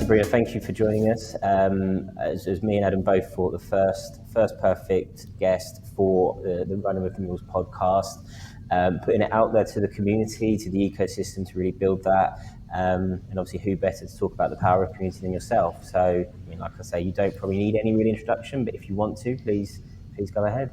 Sabrina, thank you for joining us. As me and Adam both thought, the first perfect guest for the Running with the Mules podcast, putting it out there to the community, to the ecosystem to really build that. And obviously, who better to talk about the power of community than yourself? So, I mean, like I say, you don't probably need any real introduction, but if you want to, please go ahead.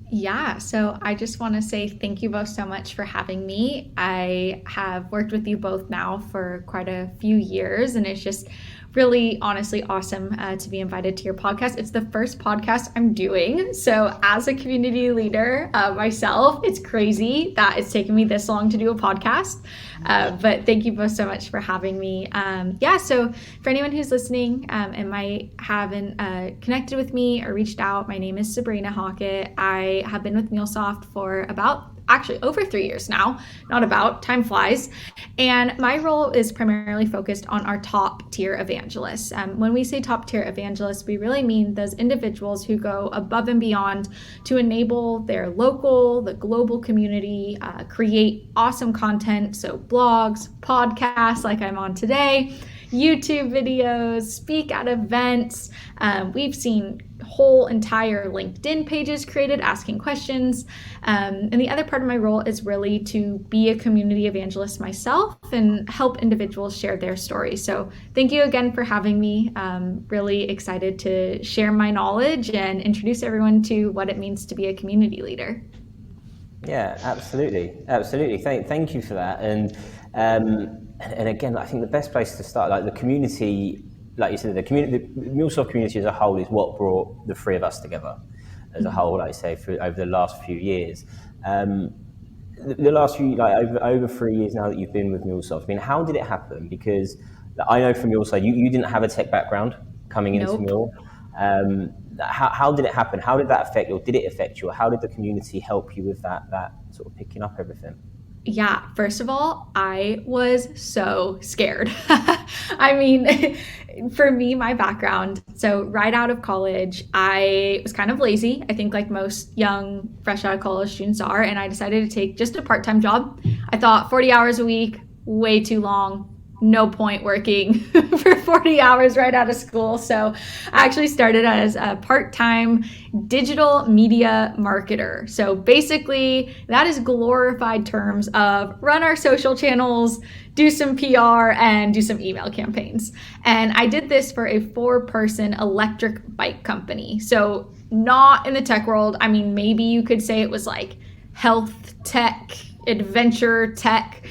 Yeah, so I just want to say thank you both so much for having me. I have worked with you both now for quite a few years, and it's just really honestly awesome to be invited to your podcast. It's the first podcast I'm doing. So as a community leader myself, it's crazy that it's taken me this long to do a podcast. But thank you both so much for having me. So for anyone who's listening and might haven't connected with me or reached out, my name is Sabrina Hockett. I have been with MuleSoft for actually over 3 years now, not about, time flies. And my role is primarily focused on our top tier evangelists. When we say top tier evangelists, we really mean those individuals who go above and beyond to enable their local, the global community, create awesome content. So blogs, podcasts like I'm on today, YouTube videos, speak at events. We've seen whole entire LinkedIn pages created asking questions. And the other part of my role is really to be a community evangelist myself and help individuals share their stories. So thank you again for having me. Really excited to share my knowledge and introduce everyone to what it means to be a community leader. Yeah, absolutely. Thank you for that. And again, I think the best place to start, like the community, like you said, the MuleSoft community as a whole is what brought the three of us together as a whole, like I say, over the last few years. The last few, over 3 years now that you've been with MuleSoft, I mean, how did it happen? Because I know from your side, you didn't have a tech background coming into Mule. How did it happen? How did that affect you, or did it affect you? Or how did the community help you with that sort of picking up everything? Yeah, first of all, I was so scared. I mean, for me, my background, so right out of college, I was kind of lazy, I think like most young, fresh out of college students are, and I decided to take just a part-time job. I thought 40 hours a week, way too long. No point working for 40 hours right out of school. So I actually started as a part-time digital media marketer. So basically that is glorified terms of run our social channels, do some PR, and do some email campaigns. And I did this for a 4-person electric bike company. So not in the tech world. I mean, maybe you could say it was like health tech, adventure tech.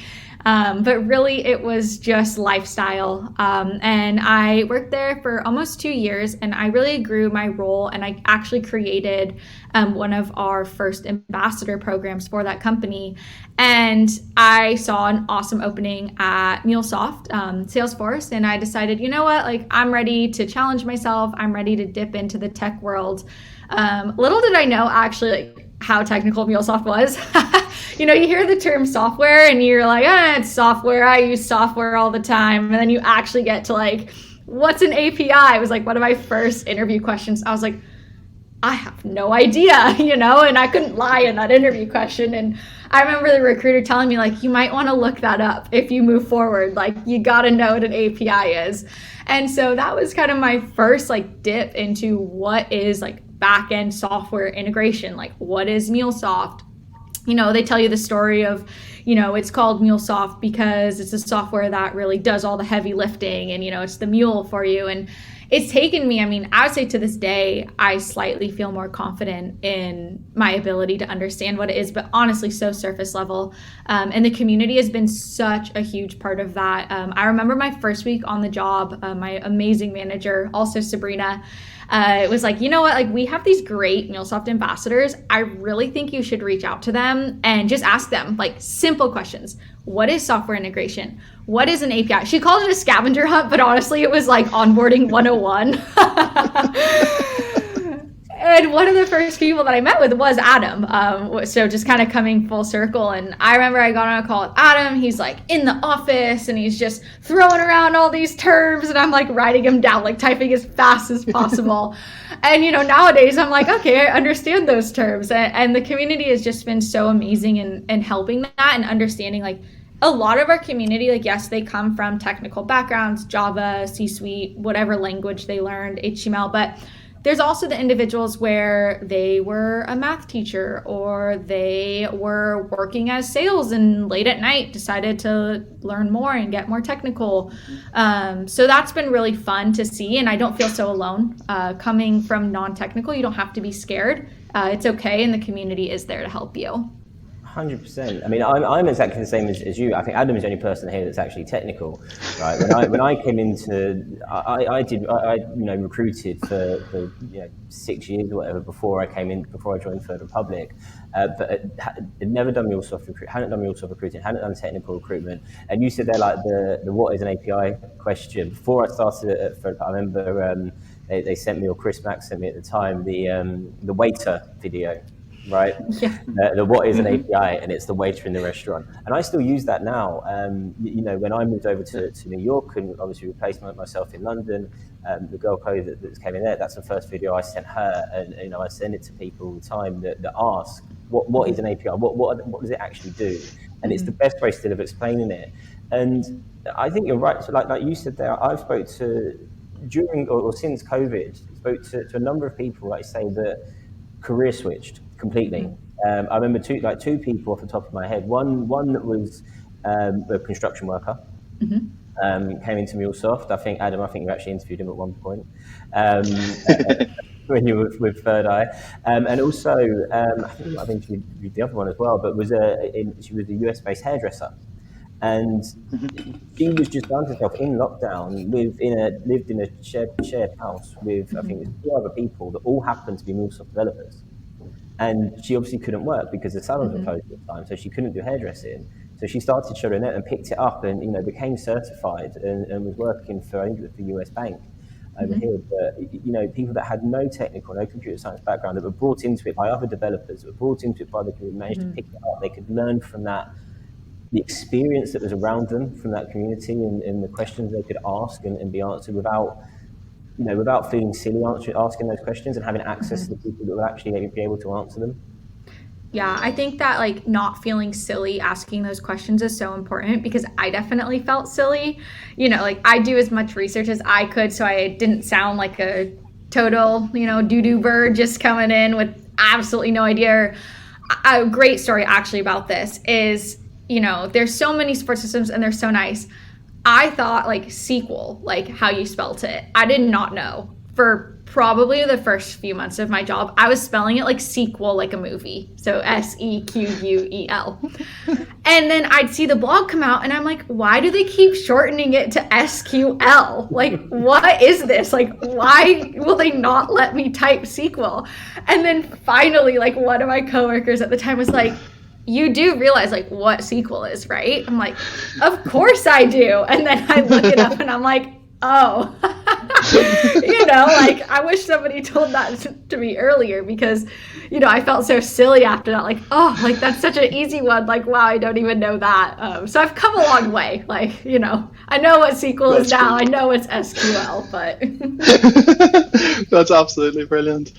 But really it was just lifestyle. And I worked there for almost 2 years, and I really grew my role, and I actually created one of our first ambassador programs for that company. And I saw an awesome opening at MuleSoft, Salesforce, and I decided, you know what, like I'm ready to challenge myself. I'm ready to dip into the tech world. Little did I know actually like how technical MuleSoft was. You know, you hear the term software and you're like, it's software. I use software all the time. And then you actually get to like, what's an API? It was like one of my first interview questions. I was like, I have no idea, you know, and I couldn't lie in that interview question. And I remember the recruiter telling me like, you might want to look that up if you move forward. Like you got to know what an API is. And so that was kind of my first like dip into what is like back-end software integration. Like what is MuleSoft? You know, they tell you the story of, you know, it's called MuleSoft because it's a software that really does all the heavy lifting and, you know, it's the mule for you. And it's taken me, I mean, I would say to this day, I slightly feel more confident in my ability to understand what it is, but honestly, so surface level. And the community has been such a huge part of that. I remember my first week on the job, my amazing manager, also Sabrina, it was like, you know what, like we have these great MuleSoft ambassadors. I really think you should reach out to them and just ask them like simple questions. What is software integration? What is an API? She called it a scavenger hunt, but honestly, it was like onboarding 101. And one of the first people that I met with was Adam. So just kind of coming full circle. And I remember I got on a call with Adam. He's like in the office and he's just throwing around all these terms. And I'm like writing them down, like typing as fast as possible. And, you know, nowadays I'm like, okay, I understand those terms. And the community has just been so amazing in helping that and understanding like a lot of our community, like, yes, they come from technical backgrounds, Java, C-Suite, whatever language they learned, HTML, but there's also the individuals where they were a math teacher or they were working as sales and late at night decided to learn more and get more technical. So that's been really fun to see, and I don't feel so alone. Coming from non-technical, you don't have to be scared. It's okay, and the community is there to help you. 100%. I mean, I'm exactly the same as you. I think Adam is the only person here that's actually technical, right? When I came into, I recruited for 6 years or whatever before I joined Third Republic, but had never done hadn't done MuleSoft recruiting, hadn't done technical recruitment. And you said there like the what is an API question. Before I started at Third, I remember they sent me, or Chris Max sent me at the time, the waiter video. Right, Yeah. The what is an API, and it's the waiter in the restaurant, and I still use that now. When I moved over to New York and obviously replaced myself in London, the girl code that came in there, that's the first video I sent her, and I send it to people all the time that ask what is an API, what does it actually do, and it's the best way still of explaining it. And I think you're right. So like you said there, I've spoke to during or since COVID, spoke to a number of people, like say that career switched completely. I remember two people off the top of my head. One that was a construction worker, came into MuleSoft. I think Adam, you actually interviewed him at one point when you were with Third Eye, and also I think you might have interviewed the other one as well. But she was a US-based hairdresser. And she was just found herself in lockdown, lived in a shared house with I think it was 2 other people that all happened to be MuleSoft developers. And she obviously couldn't work because the salons were closed at the time, so she couldn't do hairdressing. So she started showing it and picked it up, and became certified and was working for, I think it was the US Bank over here. But people that had no technical, no computer science background, that were brought into it by other developers, that were brought into it by the community, managed to pick it up. They could learn from that, the experience that was around them from that community, and the questions they could ask and be answered without feeling silly asking those questions, and having access to the people that would actually be able to answer them. Yeah, I think that like not feeling silly asking those questions is so important, because I definitely felt silly. Like I do as much research as I could so I didn't sound like a total, doo-doo bird just coming in with absolutely no idea. A great story actually about this is, there's so many support systems and they're so nice. I thought like SQL, like how you spelt it. I did not know. For probably the first few months of my job, I was spelling it like sequel, like a movie. So SEQUEL. And then I'd see the blog come out and I'm like, why do they keep shortening it to SQL? Like, what is this? Like, why will they not let me type SQL? And then finally, like one of my coworkers at the time was like, you do realize like what SQL is, right? I'm like, of course I do. And then I look it up and I'm like, oh, like I wish somebody told that to me earlier, because, I felt so silly after that. Like, oh, like that's such an easy one. Like, wow, I don't even know that. So I've come a long way. Like, I know what SQL is now. I know it's SQL, but. That's absolutely brilliant.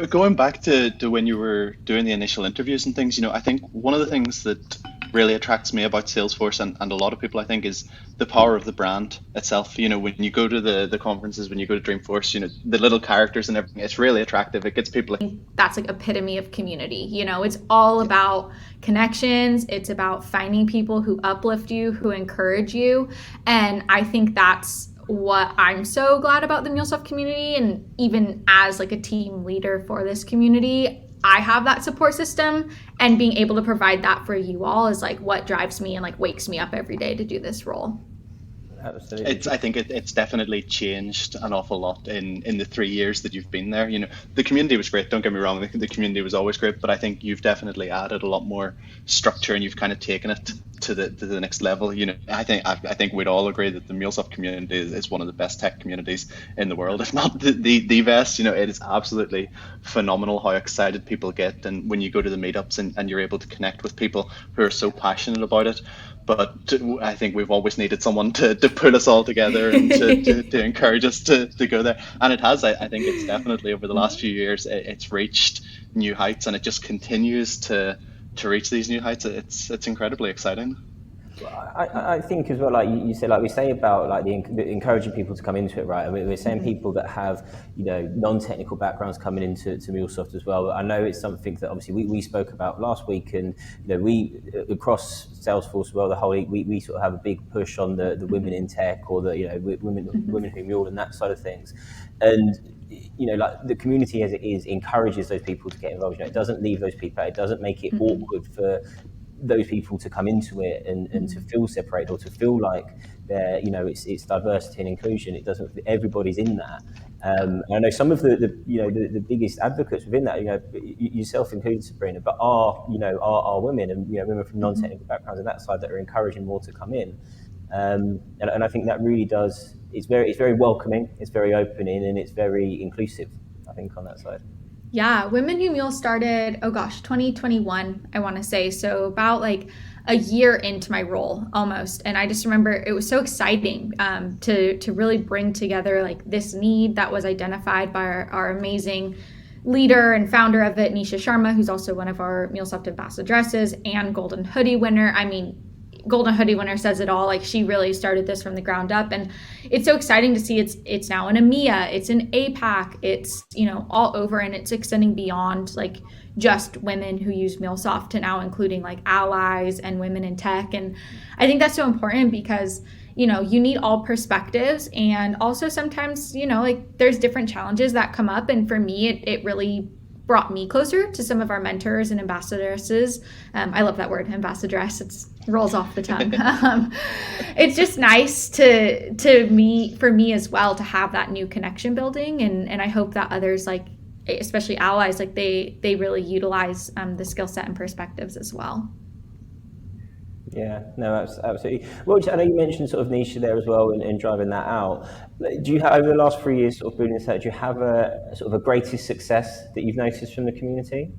Going back to when you were doing the initial interviews and things, I think one of the things that really attracts me about Salesforce and a lot of people, I think, is the power of the brand itself. When you go to the conferences, when you go to Dreamforce, the little characters and everything, it's really attractive. It gets people. That's like epitome of community. It's all about connections. It's about finding people who uplift you, who encourage you. And I think that's what I'm so glad about the MuleSoft community. And even as like a team leader for this community, I have that support system, and being able to provide that for you all is like what drives me and like wakes me up every day to do this role. Absolutely. I think it's definitely changed an awful lot in the 3 years that you've been there. The community was great. Don't get me wrong. The community was always great, but I think you've definitely added a lot more structure, and you've kind of taken it to the next level. I think we'd all agree that the MuleSoft community is one of the best tech communities in the world, if not the best. It is absolutely phenomenal how excited people get, and when you go to the meetups and you're able to connect with people who are so passionate about it. But I think we've always needed someone to pull us all together and to encourage us to go there. And it has. I think it's definitely over the last few years, it's reached new heights, and it just continues to to reach these new heights. It's incredibly exciting. I think as well, like you said, like we say about like the encouraging people to come into it, right? We're saying people that have, non-technical backgrounds coming into MuleSoft as well. I know it's something that obviously we spoke about last week, and we across Salesforce as well, the whole we sort of have a big push on the women in tech, or the women who mule and that side of things, and like the community as it is encourages those people to get involved. It doesn't leave those people out. It doesn't make it awkward for those people to come into it and to feel separated, or to feel like they're, it's diversity and inclusion. It doesn't, everybody's in that. I know some of the biggest advocates within that, yourself included, Sabrina, but are women, and women from non-technical backgrounds and that side, that are encouraging more to come in. And I think that really does, it's very welcoming, it's very opening, and it's very inclusive, I think, on that side. Yeah, Women Who Mule started, 2021, I want to say. So about like a year into my role almost. And I just remember it was so exciting to really bring together like this need that was identified by our amazing leader and founder of it, Nisha Sharma, who's also one of our MuleSoft ambassadresses and Golden Hoodie winner. I mean, Golden Hoodie winner says it all. Like, she really started this from the ground up, and it's so exciting to see it's now in EMEA, it's in APAC, it's all over, and it's extending beyond like just women who use MuleSoft to now including like allies and women in tech. And I think that's so important because you need all perspectives, and also sometimes like there's different challenges that come up, and for me it really brought me closer to some of our mentors and ambassadresses. I love that word, ambassadress. It rolls off the tongue. It's just nice for me as well, to have that new connection building. And I hope that others, like especially allies, like they really utilize the skill set and perspectives as well. Yeah, no, absolutely. Well, I know you mentioned sort of Nisha there as well, and driving that out. Do you have, over the last 3 years, sort of building this out, do you have a sort of a greatest success that you've noticed from the community?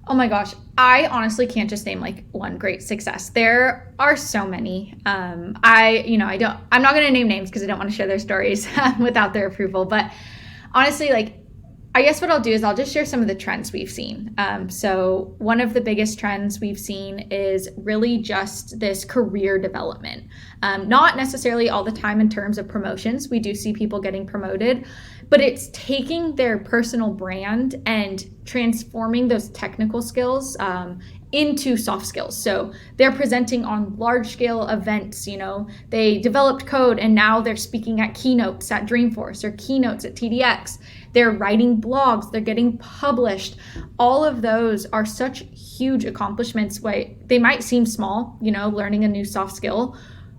Oh my gosh, I honestly can't just name like one great success. There are so many. I'm not going to name names because I don't want to share their stories without their approval. But honestly, like, I guess what I'll do is I'll just share some of the trends we've seen. So one of the biggest trends we've seen is really just this career development. Not necessarily all the time in terms of promotions. We do see people getting promoted, but it's taking their personal brand and transforming those technical skills into soft skills. So they're presenting on large scale events. They developed code and now they're speaking at keynotes at Dreamforce or keynotes at TDX. They're writing blogs, they're getting published. All of those are such huge accomplishments. They might seem small, learning a new soft skill,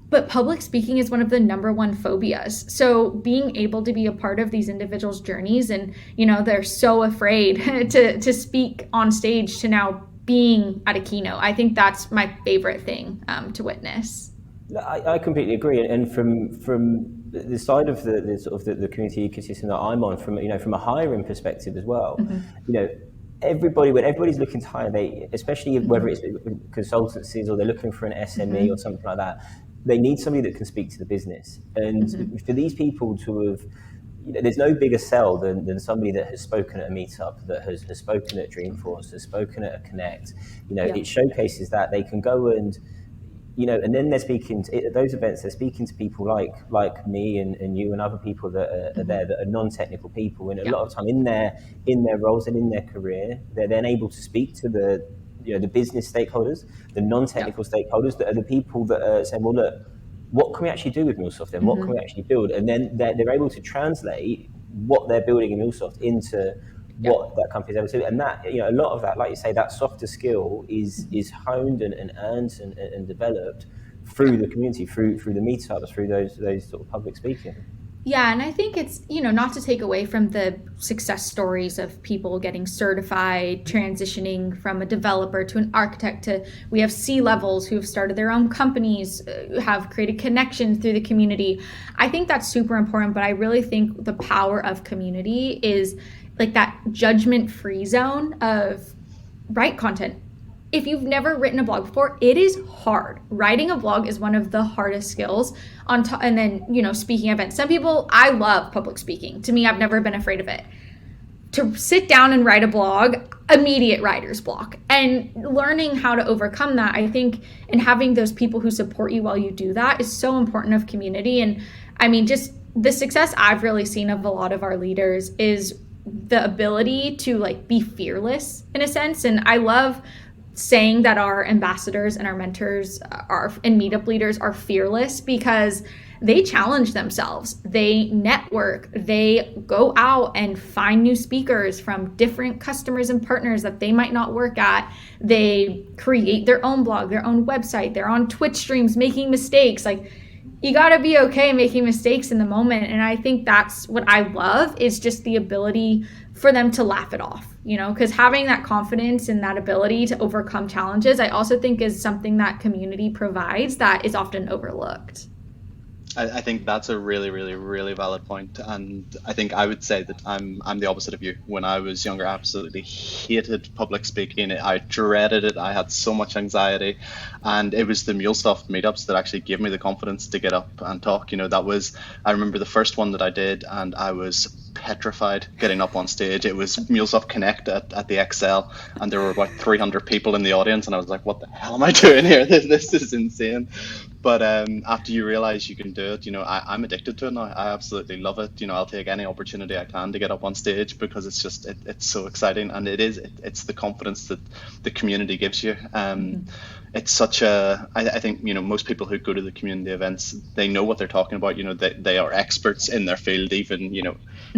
but public speaking is one of the number one phobias. So being able to be a part of these individuals' journeys, and they're so afraid to speak on stage, to now being at a keynote. I think that's my favorite thing to witness. I completely agree, and from the side of the sort of the community ecosystem that I'm on, from a hiring perspective as well, when everybody's looking to hire, especially whether it's consultancies or they're looking for an SME or something like that, they need somebody that can speak to the business. And for these people to have, there's no bigger sell than somebody that has spoken at a meetup, that has spoken at Dreamforce, has spoken at a Connect. It showcases that they can go and and then they're speaking at those events. They're speaking to people like me and you and other people that are there, that are non-technical people. And a lot of time in their roles and in their career, they're then able to speak to the business stakeholders, the non-technical stakeholders, that are the people that are saying, well, look, what can we actually do with MuleSoft then? What can we actually build? And then they're able to translate what they're building in MuleSoft into what that company's able to do. And that, a lot of that, like you say, that softer skill is honed and earned and developed through the community, through the meetups, through those sort of public speaking. Yeah, and I think it's, not to take away from the success stories of people getting certified, transitioning from a developer to an architect, to we have C-levels who have started their own companies, have created connections through the community. I think that's super important, but I really think the power of community is like that judgment-free zone of write content. If you've never written a blog before, it is hard. Writing a blog is one of the hardest skills. And then, speaking events. Some people, I love public speaking. To me, I've never been afraid of it. to sit down and write a blog, immediate writer's block. And learning how to overcome that, I think, and having those people who support you while you do that is so important of community. And I mean, just the success I've really seen of a lot of our leaders is the ability to like be fearless in a sense. And I love saying that our ambassadors and our mentors and meetup leaders are fearless because they challenge themselves, they network, they go out and find new speakers from different customers and partners that they might not work at. They create their own blog, their own website, they're on Twitch streams making mistakes. Like, you got to be okay making mistakes in the moment. And I think that's what I love, is just the ability for them to laugh it off, you know, because having that confidence and that ability to overcome challenges, I also think is something that community provides that is often overlooked. I think that's a really, really, really valid point. And I think I would say that I'm the opposite of you. When I was younger, I absolutely hated public speaking. I dreaded it. I had so much anxiety. And it was the MuleSoft meetups that actually gave me the confidence to get up and talk. You know, I remember the first one that I did, and I was petrified getting up on stage. It was MuleSoft Connect at the Excel, and there were about 300 people in the audience, and I was like, what the hell am I doing here? This is insane. But after you realize you can do it, you know, I'm addicted to it now. I absolutely love it. You know, I'll take any opportunity I can to get up on stage because it's just, it's so exciting. And it's the confidence that the community gives you. It's such I think, you know, most people who go to the community events, they know what they're talking about. You know, they are experts in their field, even, you know,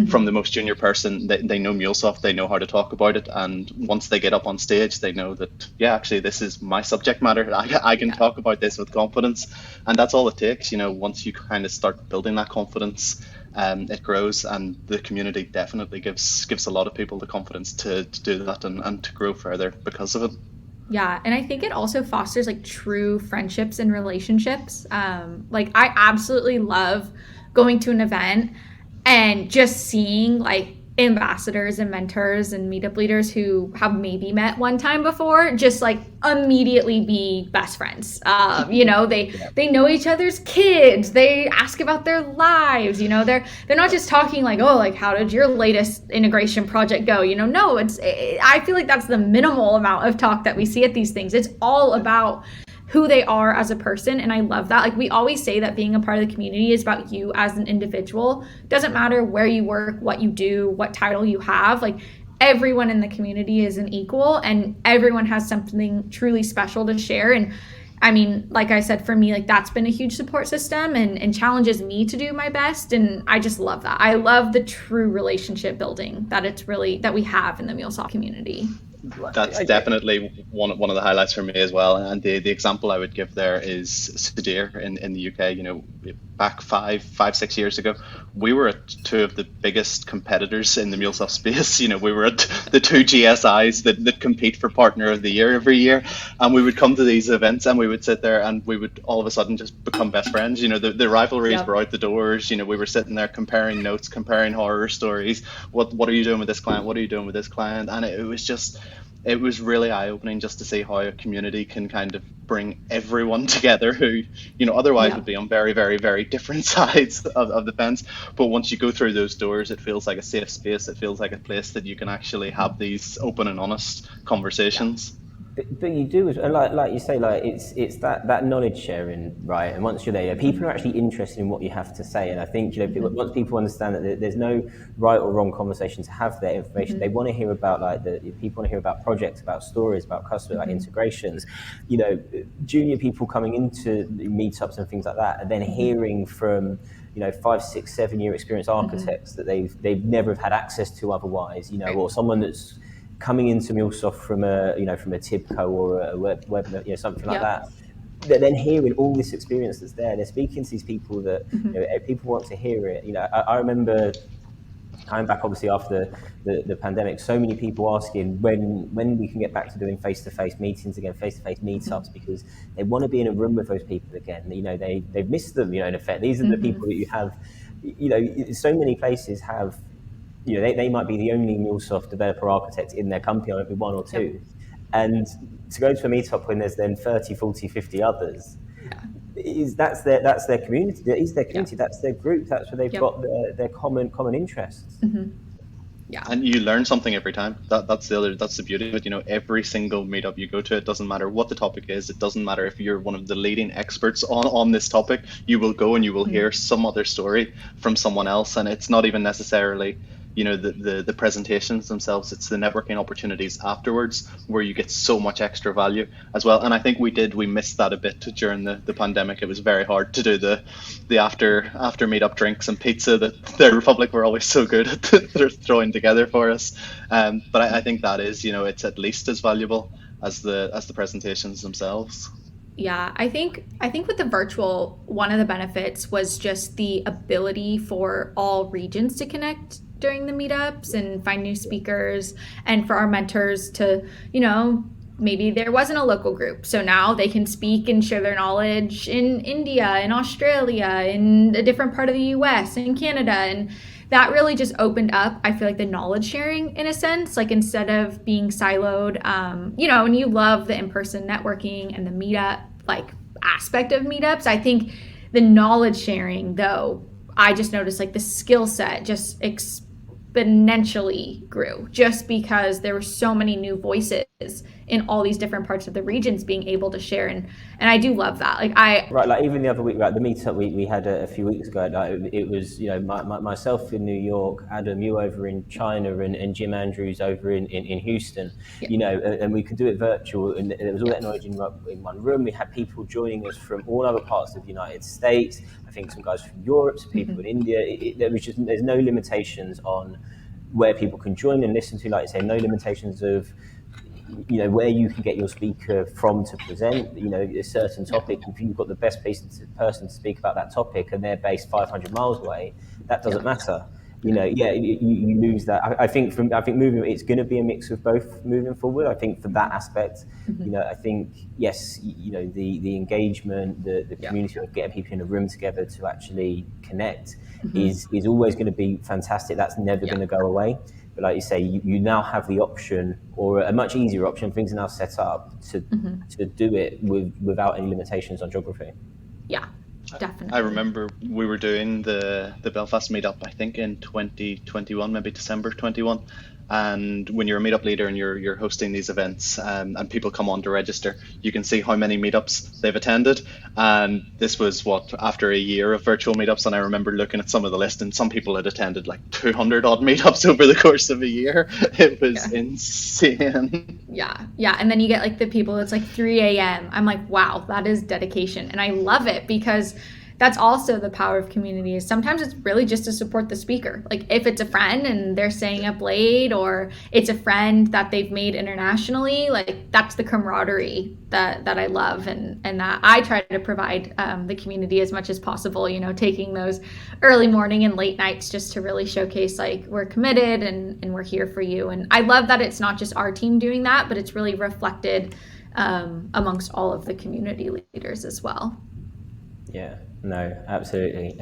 from the most junior person, they know MuleSoft, they know how to talk about it. And once they get up on stage, they know that, yeah, actually, this is my subject matter. I can talk about this with confidence. And that's all it takes. You know, once you kind of start building that confidence, it grows, and the community definitely gives a lot of people the confidence to do that and to grow further because of it. Yeah, and I think it also fosters like true friendships and relationships. Like, I absolutely love going to an event and just seeing like ambassadors and mentors and meetup leaders who have maybe met one time before just like immediately be best friends. You know, they know each other's kids, they ask about their lives, you know, they're not just talking like, oh, like, how did your latest integration project go, you know? No, I feel like that's the minimal amount of talk that we see at these things. It's all about who they are as a person. And I love that. Like, we always say that being a part of the community is about you as an individual. Doesn't matter where you work, what you do, what title you have. Like, everyone in the community is an equal, and everyone has something truly special to share. And I mean, like I said, for me, like, that's been a huge support system and challenges me to do my best. And I just love that. I love the true relationship building that we have in the MuleSoft community. That's definitely one of the highlights for me as well. And the example I would give there is Sudir in the UK. You know, back 6 years ago, we were at two of the biggest competitors in the MuleSoft space. You know, we were at the two GSIs that compete for Partner of the Year every year. And we would come to these events and we would sit there and we would all of a sudden just become best friends. You know, the rivalries were out the doors. You know, we were sitting there comparing notes, comparing horror stories. What are you doing with this client? What are you doing with this client? And it was really eye-opening just to see how a community can kind of bring everyone together who, you know, otherwise would be on very, very, very different sides of the fence. But once you go through those doors, it feels like a safe space. It feels like a place that you can actually have these open and honest conversations. But you do, and like you say, like it's that knowledge sharing, right? And once you're there, people are actually interested in what you have to say. And I think, you know, once people understand that there's no right or wrong conversation to have their information, they want to hear about people want to hear about projects, about stories, about customer like integrations. You know, junior people coming into meetups and things like that, and then hearing from, you know, 5, 6, 7 year experienced architects that they've never have had access to otherwise, you know, or someone that's coming into MuleSoft from a Tibco or a web, you know, something like that. They're then hearing all this experience that's there. They're speaking to these people that you know, people want to hear it. You know, I remember coming back obviously after the pandemic, so many people asking when we can get back to doing face-to-face meetings again, face-to-face meetups, because they want to be in a room with those people again. You know, they've missed them. You know, in effect, these are the people that you have. You know, so many places have. You know, they might be the only MuleSoft developer architect in their company, or maybe one or two. And to go to a meetup when there's then 30, 40, 50 others, that's their community. That is their community. That's their group. That's where they've got their common interests. And you learn something every time. That's the beauty of it. Every single meetup you go to, it doesn't matter what the topic is. It doesn't matter if you're one of the leading experts on this topic. You will go and you will hear some other story from someone else, and it's not even necessarily the presentations themselves. It's the networking opportunities afterwards where you get so much extra value as well. And I think we missed that a bit during the pandemic. It was very hard to do the after meetup drinks and pizza that the Republic were always so good at throwing together for us. But I think that is, it's at least as valuable as the presentations themselves. Yeah, I think with the virtual, one of the benefits was just the ability for all regions to connect during the meetups and find new speakers, and for our mentors to, maybe there wasn't a local group, so now they can speak and share their knowledge in India, in Australia, in a different part of the US, in Canada, and that really just opened up, I feel like, the knowledge sharing in a sense, like instead of being siloed, and you love the in-person networking and the meetup like aspect of meetups. I think the knowledge sharing, though, I just noticed like the skill set just exponentially grew just because there were so many new voices in all these different parts of the regions being able to share, and I do love that. Like even the other week, like the meetup we had a few weeks ago, like it was myself in New York, Adam, you over in China, and Jim Andrews over in Houston, and we could do it virtual, and there was all that knowledge in one room. We had people joining us from all other parts of the United States. I think some guys from Europe, some people in India. There's no limitations on where people can join and listen to, like you say, no limitations of where you can get your speaker from to present, a certain topic. If you've got the best person to speak about that topic and they're based 500 miles away, that doesn't matter. You lose that. I think moving, it's going to be a mix of both moving forward. I think for that aspect, I think, yes, the engagement, the community of getting people in a room together to actually connect is always going to be fantastic. That's never going to go away. But like you say, you now have the option, or a much easier option, things are now set up to do it without any limitations on geography. Yeah, definitely. I remember we were doing the Belfast meetup, I think in 2021, maybe December 21. And when you're a meetup leader and you're hosting these events, and people come on to register, you can see how many meetups they've attended. And this was after a year of virtual meetups, and I remember looking at some of the list, and some people had attended like 200 odd meetups over the course of a year. It was insane. Yeah, and then you get like the people, it's like 3 a.m. I'm like, wow, that is dedication, and I love it because that's also the power of community. Is sometimes it's really just to support the speaker. Like if it's a friend and they're staying up late, or it's a friend that they've made internationally, like that's the camaraderie that I love, and that I try to provide the community as much as possible, taking those early morning and late nights just to really showcase like we're committed and we're here for you. And I love that it's not just our team doing that, but it's really reflected amongst all of the community leaders as well. Yeah. No, absolutely.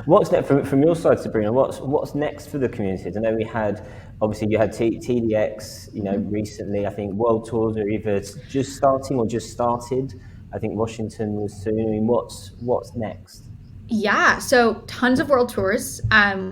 What's next from your side, Sabrina? What's next for the communities? I know you had TDX, recently. I think World Tours are either just starting or just started. I think Washington was soon. I mean, what's next? Yeah, so tons of world tours.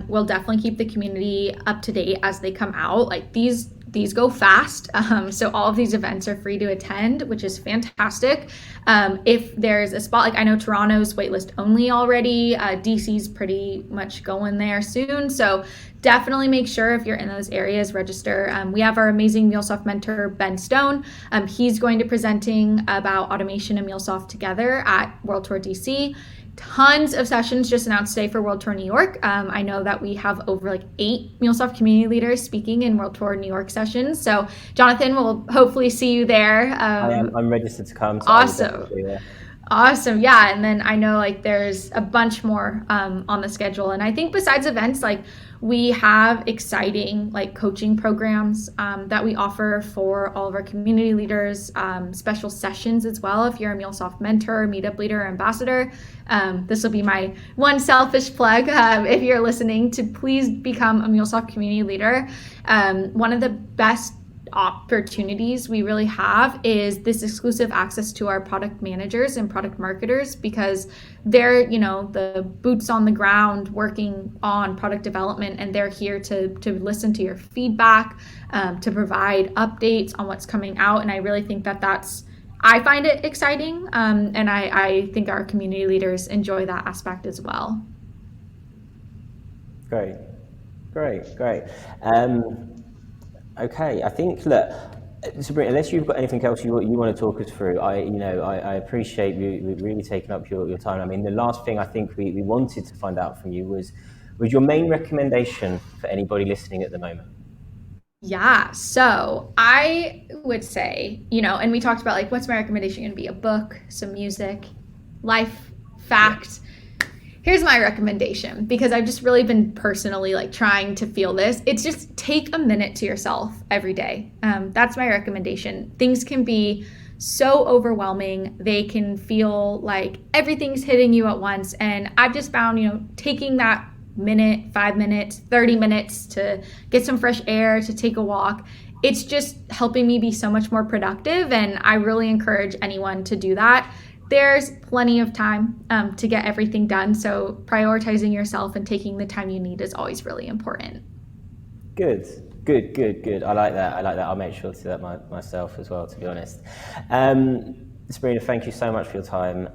We'll definitely keep the community up to date as they come out. Like these go fast. So all of these events are free to attend, which is fantastic. If there's a spot, like I know Toronto's waitlist only already. DC's pretty much going there soon. So definitely make sure if you're in those areas, register. We have our amazing MuleSoft mentor, Ben Stone. He's going to be presenting about automation and MuleSoft together at World Tour DC. Tons of sessions just announced today for World Tour New York. I know that we have over like 8 MuleSoft community leaders speaking in World Tour New York sessions. So Jonathan, will hopefully see you there. I'm registered to come. So Awesome. Yeah. And then I know like there's a bunch more on the schedule. And I think besides events, like we have exciting like coaching programs that we offer for all of our community leaders, special sessions as well. If you're a MuleSoft mentor, meetup leader, or ambassador, this will be my one selfish plug. If you're listening, to please become a MuleSoft community leader. One of the best opportunities we really have is this exclusive access to our product managers and product marketers, because they're, the boots on the ground working on product development, and they're here to listen to your feedback, to provide updates on what's coming out. And I really think I find it exciting, and I think our community leaders enjoy that aspect as well. Great. Okay, I think, look, Sabrina, unless you've got anything else you want to talk us through, I appreciate you really taking up your time. I mean, the last thing I think we wanted to find out from you was your main recommendation for anybody listening at the moment. Yeah, so I would say, and we talked about what's my recommendation going to be? A book, some music, life, fact. Here's my recommendation, because I've just really been personally trying to feel this. It's just take a minute to yourself every day. That's my recommendation. Things can be so overwhelming. They can feel like everything's hitting you at once. And I've just found, taking that minute, 5 minutes, 30 minutes to get some fresh air, to take a walk, it's just helping me be so much more productive. And I really encourage anyone to do that. There's plenty of time to get everything done. So prioritizing yourself and taking the time you need is always really important. Good. I like that. I'll make sure to do that myself as well, to be honest. Sabrina, thank you so much for your time.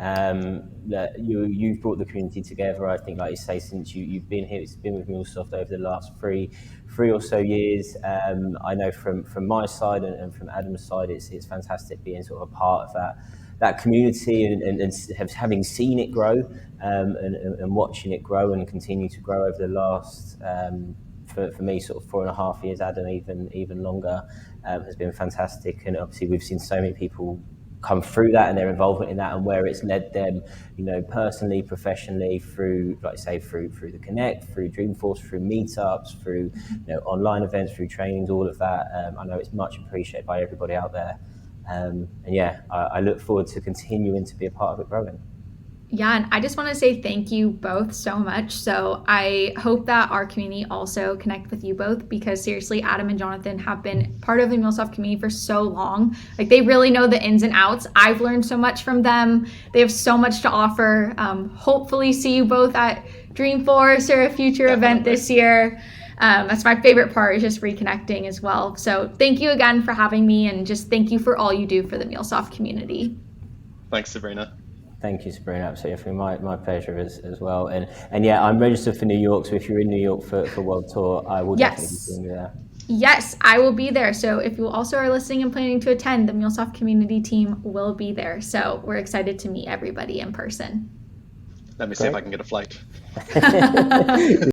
You've brought the community together. I think, like you say, since you've been here, it's been with MuleSoft over the last three or so years. I know from my side and from Adam's side, it's fantastic being sort of a part of that community and having seen it grow and watching it grow and continue to grow over the last, for me, sort of 4.5 years, Adam, even longer, has been fantastic. And obviously we've seen so many people come through that and their involvement in that, and where it's led them, personally, professionally, through, like I say, through the Connect, through Dreamforce, through meetups, through online events, through trainings, all of that. I know it's much appreciated by everybody out there. I look forward to continuing to be a part of it growing. Yeah, and I just want to say thank you both so much. So I hope that our community also connect with you both, because seriously, Adam and Jonathan have been part of the MuleSoft community for so long. They really know the ins and outs. I've learned so much from them. They have so much to offer. Hopefully see you both at Dreamforce or a future event this year. That's my favorite part, is just reconnecting as well. So thank you again for having me, and just thank you for all you do for the MuleSoft community. Thanks, Sabrina. Thank you, Sabrina. Absolutely, my pleasure as well. And yeah, I'm registered for New York, so if you're in New York for World Tour, I will definitely be seeing you there. Yes, I will be there. So if you also are listening and planning to attend, the MuleSoft community team will be there. So we're excited to meet everybody in person. Let me see if I can get a flight.